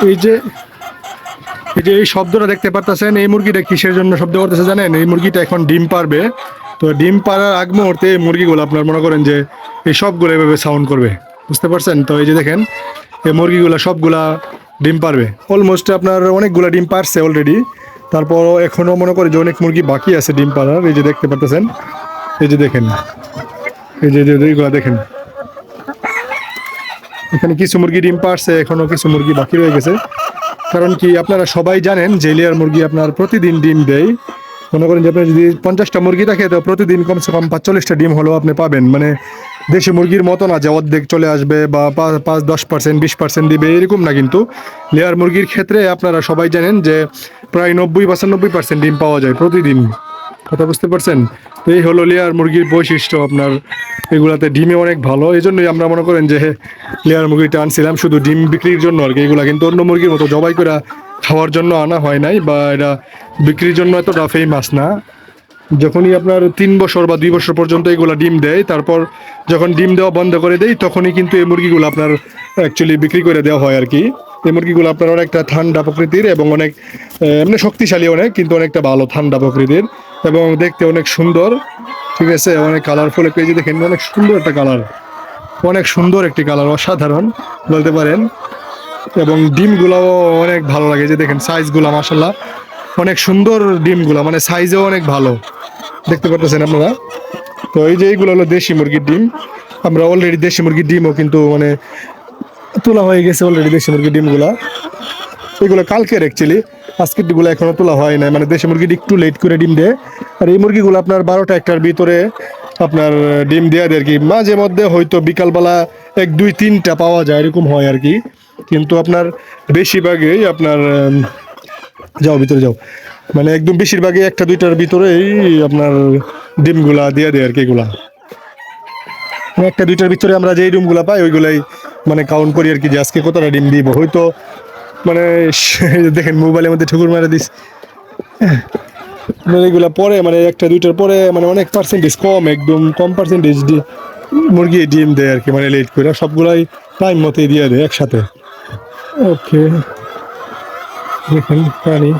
এই যে এই শব্দটা দেখতে পারতেছেন, এই মুরগিটা কিসের জন্য শব্দ করতেছে জানেন? এই মুরগিটা এখন ডিম পারবে। তো ডিম পাড়ার আগ মুহূর্তে এই মুরগিগুলো আপনার মনে করেন যে এই সবগুলো এভাবে সাউন্ড করবে, বুঝতে পারছেন? তো এই যে দেখেন এই মুরগিগুলো সবগুলা ডিম পারবে, অলমোস্ট আপনার অনেকগুলা ডিম পারছে অলরেডি। তারপর এখনও মনে করি যে অনেক মুরগি বাকি আছে ডিম পাড়ার। এই যে দেখতে পারতেছেন, এই যে দেখেন, এই যে এইগুলা দেখেন, এখানে কিছু মুরগি ডিম পারছে, এখনো কিছু মুরগি বাকি রয়ে গেছে। কারণ কি আপনারা সবাই জানেন যে লেয়ার মুরগি আপনার প্রতিদিন ডিম দেয়। মনে করেন যে আপনার যদি 50টা মুরগি থাকে তো প্রতিদিন কমসে কম 45টা ডিম হলেও আপনি পাবেন। মানে দেশি মুরগির মতো না যে অর্ধেক চলে আসবে বা 5-10% 20% দিবে, এরকম না। কিন্তু লেয়ার মুরগির ক্ষেত্রে আপনারা সবাই জানেন যে প্রায় 90-95% ডিম পাওয়া যায় প্রতিদিন। কথা বুঝতে পারছেন? তো এই হলো লেয়ার মুরগির বৈশিষ্ট্য আপনার, এগুলাতে ডিমে অনেক ভালো। এই জন্যই আমরা মনে করেন যে লেয়ার মুরগিটা আনছিলাম শুধু ডিম বিক্রির জন্য আর কি। এগুলা কিন্তু অন্য মুরগির মতো জবাই করে খাওয়ার জন্য আনা হয় নাই, বা এটা বিক্রির জন্য এতটা ফেমাস না। যখনই আপনার 3 বছর বা 2 বছর পর্যন্ত এগুলা ডিম দেয়, তারপর যখন ডিম দেওয়া বন্ধ করে দেয় তখনই কিন্তু এই মুরগিগুলো আপনার অ্যাকচুয়ালি বিক্রি করে দেওয়া হয় আর কি। এই মুরগিগুলো আপনার অনেকটা ঠান্ডা প্রকৃতির এবং অনেক এমনি শক্তিশালী অনেক, কিন্তু অনেকটা ভালো ঠান্ডা প্রকৃতির এবং দেখতে অনেক সুন্দর। ঠিক আছে, অনেক কালারফুল। একটা এই যে দেখেন অনেক সুন্দর একটা কালার, অনেক সুন্দর একটি কালার, অসাধারণ বলতে পারেন। এবং ডিমগুলাও অনেক ভালো লাগে, যে দেখেন সাইজগুলো মাশাআল্লাহ অনেক সুন্দর ডিমগুলো, মানে সাইজেও অনেক ভালো, দেখতে পাচ্ছেন আপনারা। তো এই যে এইগুলো হলো দেশি মুরগির ডিম। আমরা অলরেডি দেশি মুরগির ডিমও কিন্তু মানে তোলা হয়ে গেছে অলরেডি, দেশি মুরগির ডিমগুলা এগুলো কালকের অ্যাকচুয়ালি, আজকের ডিমগুলো এখনো তোলা হয় না। মানে দেশি মুরগি একটু লেট করে ডিম দেয়, আর এই মুরগিগুলো আপনার 12টা 1টার ভিতরে আপনার ডিম দেওয়া দেয় আর কি। মাঝে মধ্যে হয়তো বিকালবেলা 1-2-3টা পাওয়া যায়, এরকম হয় আর কি। কিন্তু আপনার বেশিরভাগই আপনার যাও ভিতরে যাও, মানে একদম বেশিরভাগই 1টা 2টার ভিতরেই আপনার ডিমগুলা দিয়ে দেয় আর কি। এগুলা 1টা 2টার ভিতরে আমরা যেই ডিমগুলা পাই ওইগুলাই মানে কাউন্ট করি আর কি, যে আজকে কতটা ডিম দিব। হয়তো মানে দেখেন মোবাইলের মধ্যে ঠুকুর মারা দিস, মানে এগুলা পরে মানে 1টা 2টার পরে মানে অনেক পার্সেন্টেজ কম, একদম কম পার্সেন্টেজ মুরগি ডিম দেয় আর কি, মানে লেট করে। সবগুলাই টাইম মতোই দিয়ে দেয় একসাথে। ওকে, দেখেন প্রাণী